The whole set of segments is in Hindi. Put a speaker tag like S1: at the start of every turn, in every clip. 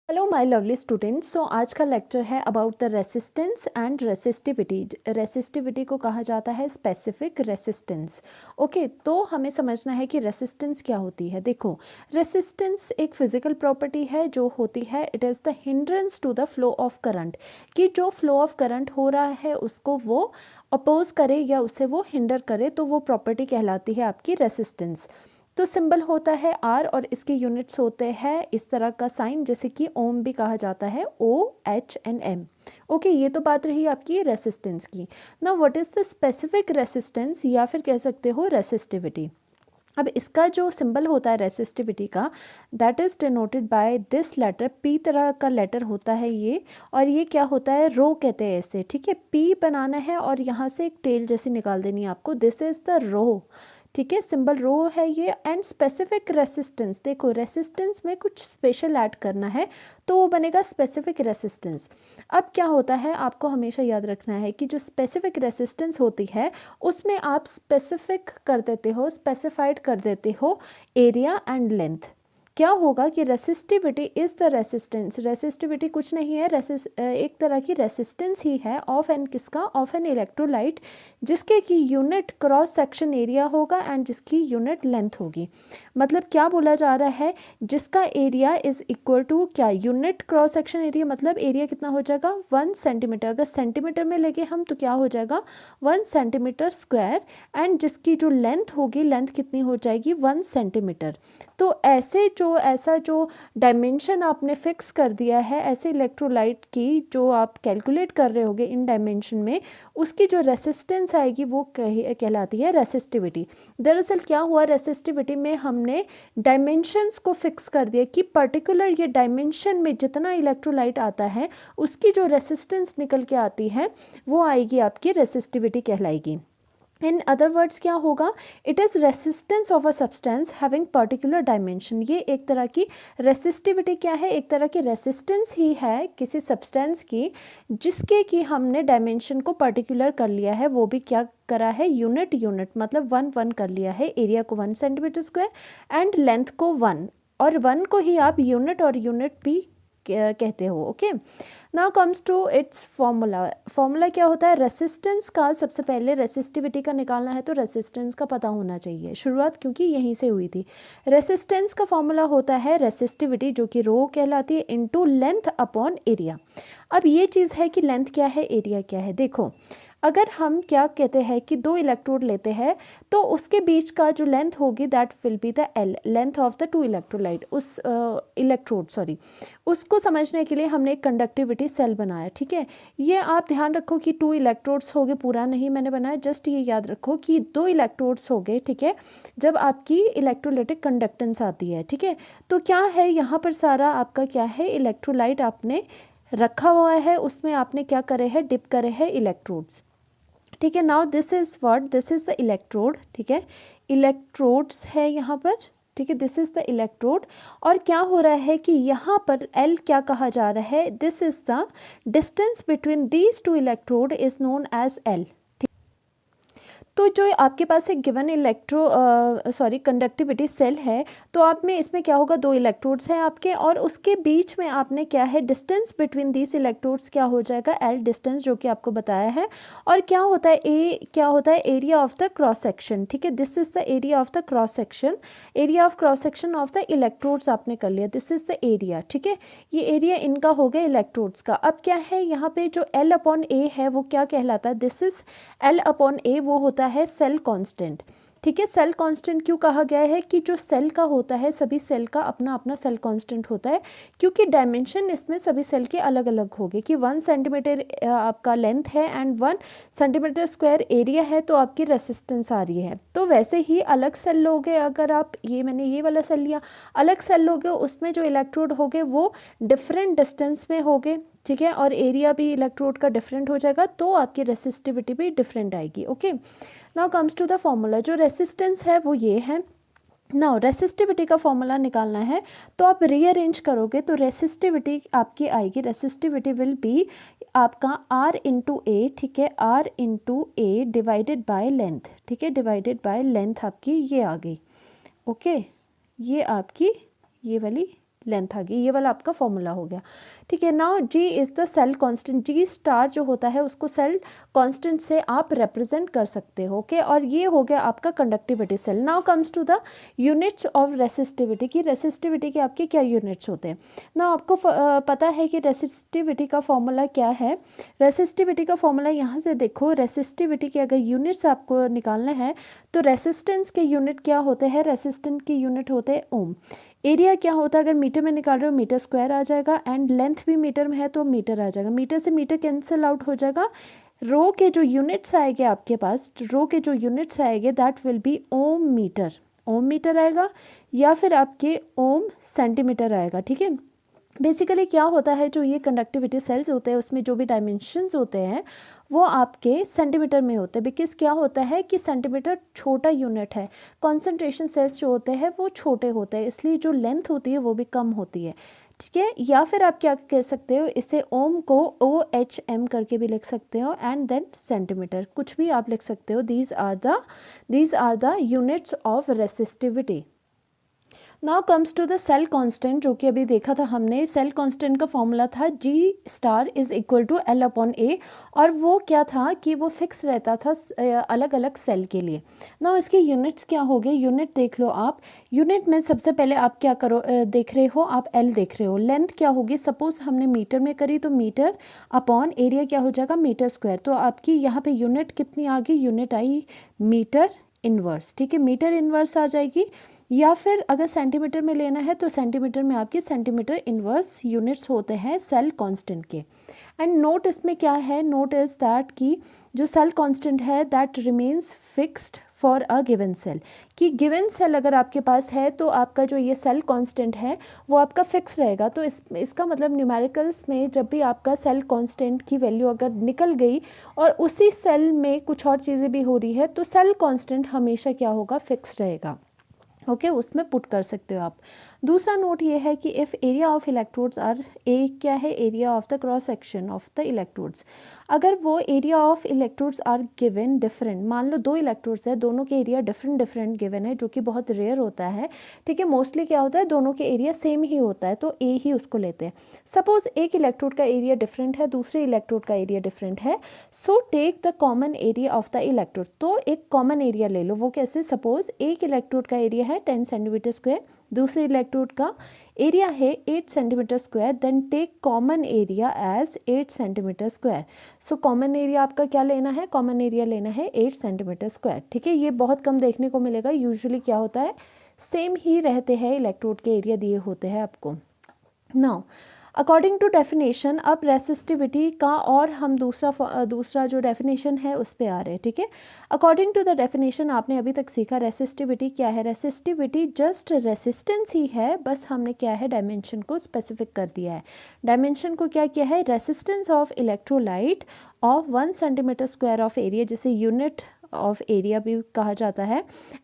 S1: Hello my lovely students. So आज का लेक्चर है about the resistance and resistivity. Resistivity को कहा जाता है स्पेसिफिक रेसिस्टेंस। ओके, तो हमें समझना है कि रेसिस्टेंस क्या होती है। देखो, रेसिस्टेंस एक फिजिकल प्रॉपर्टी है जो होती है, it is the hindrance to the flow of current, कि जो फ्लो ऑफ करंट हो रहा है उसको वो अपोज करे या उसे वो हिंडर करे, तो वो प्रॉपर्टी कहलाती है आपकी रेसिस्टेंस। तो सिंबल होता है आर और इसके यूनिट्स होते हैं इस तरह का साइन, जैसे कि ओम भी कहा जाता है, OH and M। ओके, ये तो बात रही आपकी रेसिस्टेंस की। ना what is the specific resistance, या फिर कह सकते हो रेसिस्टिविटी। अब इसका जो सिंबल होता है रेसिस्टिविटी का, that is denoted by this letter, P तरह का लेटर होता है ये, और ये क्या होता है, रो कहते हैं इसे। ठीक है, पी बनाना है और यहाँ से एक टेल जैसी निकाल देनी है आपको, दिस इज़ द रो। ठीक है, सिंबल रो है ये। एंड स्पेसिफिक रेसिस्टेंस, देखो रेसिस्टेंस में कुछ स्पेशल ऐड करना है तो वो बनेगा स्पेसिफिक रेसिस्टेंस। अब क्या होता है, आपको हमेशा याद रखना है कि जो स्पेसिफिक रेसिस्टेंस होती है उसमें आप स्पेसिफिक कर देते हो, स्पेसिफाइड कर देते हो एरिया एंड लेंथ। क्या होगा कि resistivity is the resistance, resistivity कुछ नहीं है, एक तरह की रेसिस्टेंस ही है ऑफ एन, किसका, ऑफ एन इलेक्ट्रोलाइट, जिसके की यूनिट क्रॉस सेक्शन एरिया होगा एंड जिसकी यूनिट लेंथ होगी। मतलब क्या बोला जा रहा है, जिसका एरिया इज इक्वल टू क्या, यूनिट क्रॉस सेक्शन एरिया, मतलब एरिया कितना हो जाएगा 1 सेंटीमीटर। अगर सेंटीमीटर में लेके हम तो क्या हो जाएगा 1 सेंटीमीटर स्क्वायर, एंड जिसकी जो लेंथ होगी, लेंथ कितनी हो जाएगी 1 सेंटीमीटर। तो ऐसा जो डायमेंशन आपने फिक्स कर दिया है, ऐसे इलेक्ट्रोलाइट की जो आप कैलकुलेट कर रहे होगे इन डायमेंशन में, उसकी जो रेसिस्टेंस आएगी वो कहलाती है रेसिस्टिविटी। दरअसल क्या हुआ, रेसिस्टिविटी में हमने डायमेंशंस को फिक्स कर दिया कि पर्टिकुलर ये डायमेंशन में जितना इलेक्ट्रोलाइट आता है उसकी जो रेसिस्टेंस निकल के आती है वो आएगी आपकी रेसिस्टिविटी कहलाएगी। इन अदर वर्ड्स क्या होगा, it is resistance of a substance having particular dimension. ये एक तरह की रेसिस्टिविटी क्या है, एक तरह की रेसिस्टेंस ही है किसी सब्सटेंस की, जिसके कि हमने डायमेंशन को पर्टिकुलर कर लिया है, वो भी क्या करा है, यूनिट मतलब 1 कर लिया है, एरिया को 1 सेंटीमीटर स्क्वायर एंड लेंथ को 1, और 1 को ही आप यूनिट और यूनिट भी कहते हो। Okay, now comes to its formula. Formula क्या होता है रेसिस्टेंस का, सबसे पहले रेसिस्टिविटी का निकालना है तो रेसिस्टेंस का पता होना चाहिए, शुरुआत क्योंकि यहीं से हुई थी। रेसिस्टेंस का फॉर्मूला होता है रेसिस्टिविटी, जो कि रो कहलाती है, इनटू लेंथ अपॉन एरिया। अब ये चीज़ है कि लेंथ क्या है, एरिया क्या है। देखो, अगर हम क्या कहते हैं कि दो इलेक्ट्रोड लेते हैं तो उसके बीच का जो लेंथ होगी that will be the L, length of the two electrolyte, उस इलेक्ट्रोड सॉरी, उसको समझने के लिए हमने एक कंडक्टिविटी सेल बनाया। ठीक है, ये आप ध्यान रखो कि 2 इलेक्ट्रोड्स हो गए, पूरा नहीं मैंने बनाया, जस्ट ये याद रखो कि 2 इलेक्ट्रोड्स हो गए। ठीक है, जब आपकी इलेक्ट्रोलाइटिक कंडक्टेंस आती है, ठीक है, तो क्या है यहाँ पर सारा आपका क्या है, इलेक्ट्रोलाइट आपने रखा हुआ है, उसमें आपने क्या करे है, डिप करे है इलेक्ट्रोड्स। ठीक है, now this is what, this is the electrode. ठीक है, इलेक्ट्रोड्स है यहाँ पर। ठीक है, दिस इज़ द इलेक्ट्रोड, और क्या हो रहा है कि यहाँ पर L क्या कहा जा रहा है, this is the distance between these two electrode is known as L। तो जो आपके पास एक गिवन कंडक्टिविटी सेल है, तो आप में इसमें क्या होगा, 2 इलेक्ट्रोड्स हैं आपके, और उसके बीच में आपने क्या है, डिस्टेंस बिटवीन दीज इलेक्ट्रोड्स क्या हो जाएगा, L डिस्टेंस, जो कि आपको बताया है। और क्या होता है, क्या होता है, area of the cross section. ठीक है, this is the area of the cross section, area of cross section of the electrodes आपने कर लिया, दिस इज द एरिया। ठीक है, ये एरिया इनका हो गया इलेक्ट्रोड्स का। अब क्या है, यहाँ पे जो L/A है वो क्या कहलाता है, दिस इज L/A, वो होता है सेल कांस्टेंट। ठीक है, सेल कांस्टेंट क्यों कहा गया है कि जो सेल का होता है, सभी सेल का अपना अपना सेल कांस्टेंट होता है, क्योंकि डायमेंशन इसमें सभी सेल के अलग अलग होंगे, कि 1 सेंटीमीटर आपका लेंथ है एंड 1 सेंटीमीटर स्क्वायर एरिया है, तो आपकी रेसिस्टेंस आ रही है। तो वैसे ही अलग सेल लोगे, अगर आप मैंने ये वाला सेल लिया, अलग सेल लोगे, उसमें जो इलेक्ट्रोड होंगे वो डिफरेंट डिस्टेंस में होंगे। ठीक है, और एरिया भी इलेक्ट्रोड का डिफरेंट हो जाएगा, तो आपकी रेसिस्टिविटी भी डिफरेंट आएगी। Okay, now comes to the formula. जो रेसिस्टेंस है वो ये है। नाउ रेसिस्टिविटी का फॉर्मूला निकालना है तो आप रीअरेंज करोगे तो रेसिस्टिविटी आपकी आएगी, रेसिस्टिविटी विल बी आपका R/A। ठीक है, R/A डिवाइडेड बाय लेंथ। ठीक है, डिवाइडेड बाय लेंथ आपकी ये आ गई। ओके, ये आपकी ये वाली लेंथ आ गई, ये वाला आपका फॉर्मूला हो गया, ठीक है। Now G is the cell constant, G star जो होता है उसको सेल कांस्टेंट से आप रिप्रेजेंट कर सकते हो, ओके। और ये हो गया आपका conductivity cell. Now comes to the units of resistivity, की रेसिस्टिविटी के आपके क्या यूनिट्स होते हैं। नाउ आपको पता है कि रेसिस्टिविटी का फॉर्मूला क्या है। रेसिस्टिविटी का फॉर्मूला यहाँ से देखो, रेसिस्टिविटी के अगर यूनिट्स आपको निकालना है तो रेसिस्टेंस के यूनिट क्या होते हैं, रेसिस्टेंस के यूनिट होते हैं ओम। एरिया क्या होता है, अगर मीटर में निकाल रहे हो मीटर स्क्वायर आ जाएगा, एंड लेंथ भी मीटर में है तो मीटर आ जाएगा, मीटर से मीटर कैंसिल आउट हो जाएगा। रो के जो यूनिट्स आएंगे आपके पास, रो के जो यूनिट्स आएंगे that will be ohm metre, ohm metre आएगा, या फिर आपके ओम सेंटीमीटर आएगा, ठीक है। बेसिकली क्या होता है, जो ये कंडक्टिविटी सेल्स होते हैं उसमें जो भी डायमेंशंस होते हैं वो आपके सेंटीमीटर में होते हैं, बिकॉज क्या होता है कि सेंटीमीटर छोटा यूनिट है, कॉन्सेंट्रेशन सेल्स जो होते हैं वो छोटे होते हैं, इसलिए जो लेंथ होती है वो भी कम होती है, ठीक है। या फिर आप क्या कह सकते हो, इसे ओम को OHM करके भी लिख सकते हो, एंड देन सेंटीमीटर, कुछ भी आप लिख सकते हो। These are the units of resistivity. Now comes to the cell constant, जो कि अभी देखा था हमने, सेल कांस्टेंट का फॉर्मूला था G star is equal to L/A, और वो क्या था कि वो फिक्स रहता था अलग अलग सेल के लिए। नाउ इसके यूनिट्स क्या हो गए, यूनिट देख लो आप। यूनिट में सबसे पहले आप क्या करो, देख रहे हो आप L देख रहे हो। लेंथ क्या होगी, सपोज हमने मीटर में करी तो मीटर अपॉन एरिया क्या हो जाएगा, मीटर स्क्वायर। तो आपकी यहाँ पे यूनिट कितनी आ गई, यूनिट आई मीटर इनवर्स, ठीक है, मीटर इनवर्स आ जाएगी। या फिर अगर सेंटीमीटर में लेना है तो सेंटीमीटर में आपके सेंटीमीटर इनवर्स यूनिट्स होते हैं सेल कांस्टेंट के। एंड नोट इसमें क्या है, नोट इज़ दैट कि जो सेल कांस्टेंट है that remains fixed for a given cell, कि गिवन सेल अगर आपके पास है तो आपका जो ये सेल कांस्टेंट है वो आपका फिक्स रहेगा। तो इसका मतलब न्यूमेरिकल्स में जब भी आपका सेल कांस्टेंट की वैल्यू अगर निकल गई और उसी सेल में कुछ और चीज़ें भी हो रही है तो सेल कांस्टेंट हमेशा क्या होगा, फिक्स रहेगा, ओके, उसमें पुट कर सकते हो आप। दूसरा नोट ये है कि if area of electrodes are, A क्या है, area of the cross section of the electrodes, अगर वो area of electrodes are given different, मान लो 2 इलेक्ट्रोड्स है, दोनों के एरिया डिफरेंट डिफरेंट गिवन है, जो कि बहुत रेयर होता है, ठीक है। मोस्टली क्या होता है, दोनों के एरिया सेम ही होता है तो ए ही उसको लेते हैं। सपोज एक इलेक्ट्रोड का एरिया डिफरेंट है, दूसरे इलेक्ट्रोड का एरिया डिफरेंट है, so take the common area of the electrode, तो एक कॉमन एरिया ले लो। वो कैसे, सपोज एक इलेक्ट्रोड का एरिया है 10 सेंटीमीटर स्क्वायर, दूसरे इलेक्ट्रोड का एरिया है 8 centimetre square, then take common area as 8 centimetre square. So common area आपका क्या लेना है, कॉमन एरिया लेना है 8 सेंटीमीटर स्क्वायर, ठीक है। ये बहुत कम देखने को मिलेगा, यूजुअली क्या होता है सेम ही रहते हैं, इलेक्ट्रोड के एरिया दिए होते हैं आपको। नाउ अकॉर्डिंग टू डेफिनेशन, अब रेसिस्टिविटी का और हम दूसरा जो डेफिनेशन है उस पे आ रहे हैं, ठीक है। अकॉर्डिंग टू द डेफिनेशन आपने अभी तक सीखा रेसिस्टिविटी क्या है, रेसिस्टिविटी जस्ट रेसिस्टेंस ही है, बस हमने क्या है डायमेंशन को स्पेसिफिक कर दिया है। डायमेंशन को क्या किया है, resistance of electrolyte of 1 centimetre square of area, जिसे यूनिट ऑफ एरिया भी कहा जाता है,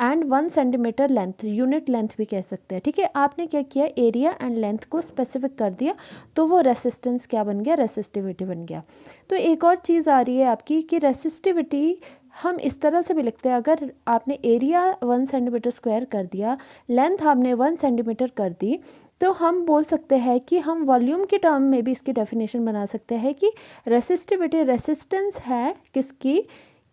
S1: and 1 centimetre length, unit length भी कह सकते हैं, ठीक है। आपने क्या किया, एरिया एंड लेंथ को स्पेसिफिक कर दिया तो वो रेसिस्टेंस क्या बन गया, रेसिस्टिविटी बन गया। तो एक और चीज़ आ रही है आपकी कि रेसिस्टिविटी हम इस तरह से भी लिखते हैं, अगर आपने एरिया 1 सेंटीमीटर स्क्वायर कर दिया, लेंथ आपने 1 सेंटीमीटर कर दी, तो हम बोल सकते हैं कि हम वॉल्यूम के टर्म में भी इसकी डेफिनेशन बना सकते हैं कि रेसिस्टिविटी रेसिस्टेंस है किसकी,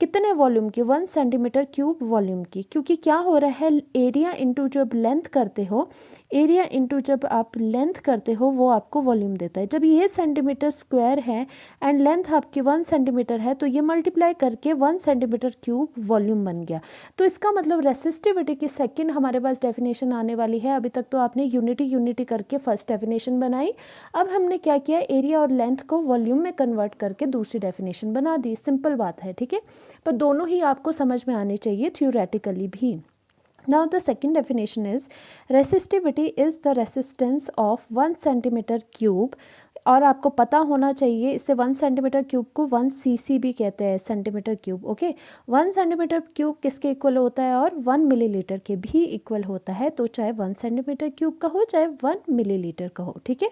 S1: कितने वॉल्यूम की, 1 सेंटीमीटर क्यूब वॉल्यूम की, क्योंकि क्या हो रहा है, एरिया इंटू जब लेंथ करते हो, एरिया इंटू जब आप लेंथ करते हो वो आपको वॉल्यूम देता है। जब ये सेंटीमीटर स्क्वायर है एंड लेंथ आपकी 1 सेंटीमीटर है तो ये मल्टीप्लाई करके 1 सेंटीमीटर क्यूब वॉल्यूम बन गया। तो इसका मतलब रेसिस्टिविटी की सेकंड हमारे पास डेफिनेशन आने वाली है। अभी तक तो आपने यूनिटी करके फर्स्ट डेफिनेशन बनाई, अब हमने क्या किया, एरिया और लेंथ को वॉल्यूम में कन्वर्ट करके दूसरी डेफिनेशन बना दी। सिंपल बात है, ठीक है, पर दोनों ही आपको समझ में आने चाहिए थ्योरेटिकली भी। Now the second definition is resistivity is the resistance of 1 centimeter cube, और आपको पता होना चाहिए इससे 1 सेंटीमीटर क्यूब को 1 cc भी कहते हैं, centimetre cube, okay. 1 centimetre cube किसके इक्वल होता है, और 1 मिलीलीटर के भी इक्वल होता है, तो चाहे 1 सेंटीमीटर क्यूब का हो चाहे 1 मिलीलीटर का हो, ठीक है।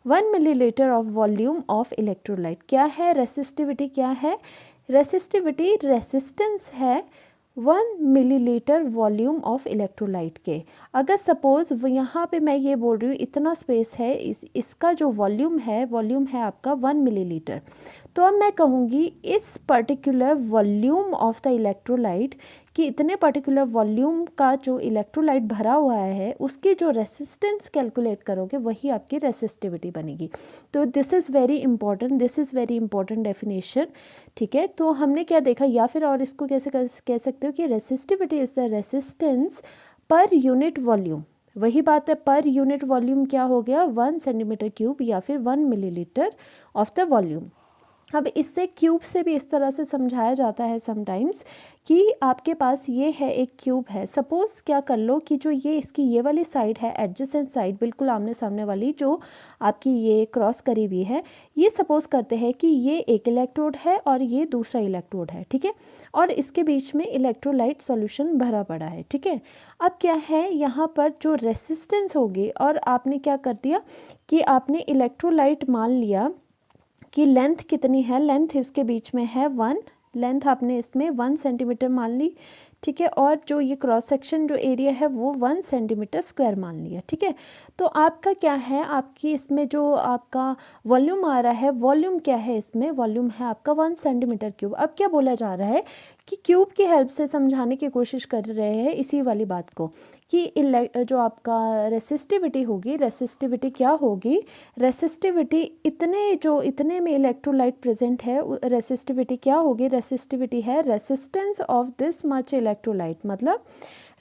S1: 1 millilitre of volume of electrolyte क्या है, रेसिस्टिविटी क्या है, रेसिस्टिविटी रेसिस्टेंस है 1 मिलीलीटर वॉल्यूम ऑफ इलेक्ट्रोलाइट के। अगर सपोज़ यहाँ पे मैं ये बोल रही हूँ इतना स्पेस है, इसका जो वॉल्यूम है आपका 1 मिलीलीटर, तो अब मैं कहूँगी इस particular volume of the electrolyte कि इतने पर्टिकुलर वॉल्यूम का जो इलेक्ट्रोलाइट भरा हुआ है उसकी जो रेसिस्टेंस कैलकुलेट करोगे वही आपकी रेसिस्टिविटी बनेगी। तो this is very important definition, ठीक है। तो हमने क्या देखा, या फिर और इसको कैसे कह सकते हो कि resistivity is the resistance per unit volume. वही बात है, पर यूनिट वॉल्यूम क्या हो गया, 1 सेंटीमीटर क्यूब या फिर 1 मिलीलीटर ऑफ द वॉल्यूम। अब इससे क्यूब से भी इस तरह से समझाया जाता है समटाइम्स कि आपके पास ये है, एक क्यूब है। सपोज़ क्या कर लो कि जो ये इसकी ये वाली साइड है, एडजेसेंट साइड, बिल्कुल आमने सामने वाली जो आपकी ये क्रॉस करी हुई है, ये सपोज़ करते हैं कि ये एक इलेक्ट्रोड है और ये दूसरा इलेक्ट्रोड है, ठीक है। और इसके बीच में इलेक्ट्रोलाइट सॉल्यूशन भरा पड़ा है, ठीक है। अब क्या है यहाँ पर जो रेसिस्टेंस होगी, और आपने क्या कर दिया कि आपने इलेक्ट्रोलाइट मान लिया कि लेंथ कितनी है, लेंथ इसके बीच में है 1, लेंथ आपने इसमें 1 सेंटीमीटर मान ली, ठीक है। और जो ये क्रॉस सेक्शन जो एरिया है वो 1 सेंटीमीटर स्क्वायर मान लिया, ठीक है। तो आपका क्या है, आपकी इसमें जो आपका वॉल्यूम आ रहा है, वॉल्यूम क्या है इसमें, वॉल्यूम है आपका 1 सेंटीमीटर क्यूब। अब क्या बोला जा रहा है कि क्यूब की हेल्प से समझाने की कोशिश कर रहे हैं इसी वाली बात को कि जो आपका रेसिस्टिविटी होगी, रेसिस्टिविटी क्या होगी, रेसिस्टिविटी इतने में इलेक्ट्रोलाइट प्रेजेंट है, रेसिस्टिविटी क्या होगी, रेसिस्टिविटी है resistance of this much electrolyte. मतलब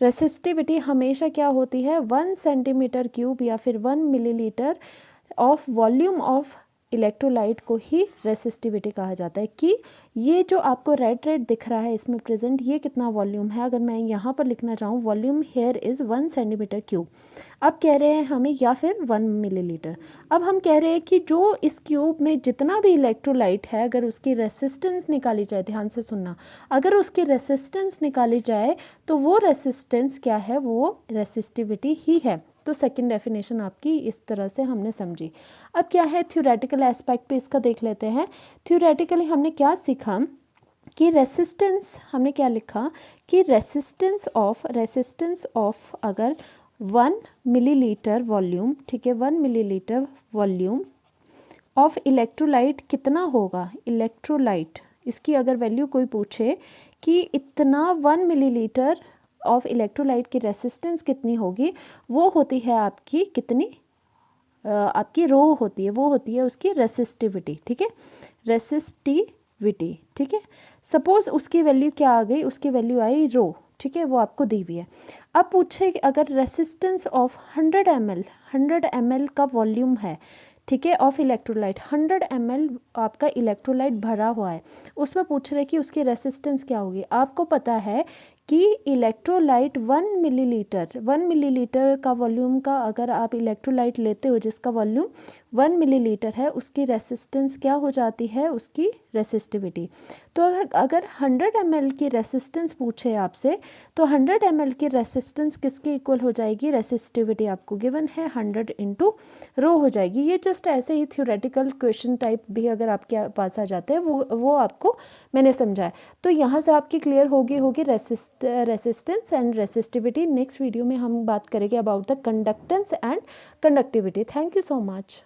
S1: रेसिस्टिविटी हमेशा क्या होती है, 1 सेंटीमीटर क्यूब या फिर 1 millilitre of volume of electrolyte को ही रेसिस्टिविटी कहा जाता है। कि ये जो आपको रेड दिख रहा है इसमें प्रेजेंट, ये कितना वॉल्यूम है, अगर मैं यहाँ पर लिखना चाहूँ volume here is 1 centimetre cube. अब कह रहे हैं हमें, या फिर 1 मिलीलीटर। अब हम कह रहे हैं कि जो इस क्यूब में जितना भी इलेक्ट्रोलाइट है, अगर उसकी रेसिस्टेंस निकाली जाए, ध्यान से सुनना, अगर उसकी रेसिस्टेंस निकाली जाए तो वो रेसिस्टेंस क्या है, वो रेसिस्टिविटी ही है। तो सेकंड डेफिनेशन आपकी इस तरह से हमने समझी। अब क्या है थ्योरेटिकल एस्पेक्ट पे इसका देख लेते हैं। थ्योरेटिकली हमने क्या सीखा कि रेसिस्टेंस, हमने क्या लिखा कि रेसिस्टेंस ऑफ अगर 1 मिलीलीटर वॉल्यूम, ठीक है, 1 मिलीलीटर वॉल्यूम ऑफ इलेक्ट्रोलाइट कितना होगा, इलेक्ट्रोलाइट, इसकी अगर वैल्यू कोई पूछे कि इतना 1 मिलीलीटर ऑफ इलेक्ट्रोलाइट की रेसिस्टेंस कितनी होगी, वो होती है आपकी कितनी, आपकी रो होती है, वो होती है उसकी रेसिस्टिविटी, ठीक है, रेसिस्टिविटी, ठीक है। सपोज उसकी वैल्यू क्या आ गई, उसकी वैल्यू आई रो, ठीक है, वो आपको दी हुई है। अब पूछे कि अगर रेसिस्टेंस ऑफ 100 ml का वॉल्यूम है, ठीक है, ऑफ इलेक्ट्रोलाइट, 100 ml आपका इलेक्ट्रोलाइट भरा हुआ है, उसमें पूछ रहे कि उसकी रेसिस्टेंस क्या होगी। आपको पता है कि इलेक्ट्रोलाइट 1 मिलीलीटर का वॉल्यूम का अगर आप इलेक्ट्रोलाइट लेते हो जिसका वॉल्यूम 1 मिलीलीटर है, उसकी रेसिस्टेंस क्या हो जाती है, उसकी रेसिस्टिविटी। तो अगर 100 ml की रेसिस्टेंस पूछे आपसे, तो 100 ml की रेसिस्टेंस किसके इक्वल हो जाएगी, रेसिस्टिविटी आपको गिवन है 100 इंटू रो हो जाएगी। ये जस्ट ऐसे ही थ्योरेटिकल क्वेश्चन टाइप भी अगर आपके पास आ जाते हैं, वो आपको मैंने समझाया। तो यहाँ से आपकी क्लियर होगी resistance and resistivity. Next video में हम बात करेंगे about the conductance and conductivity. Thank you so much.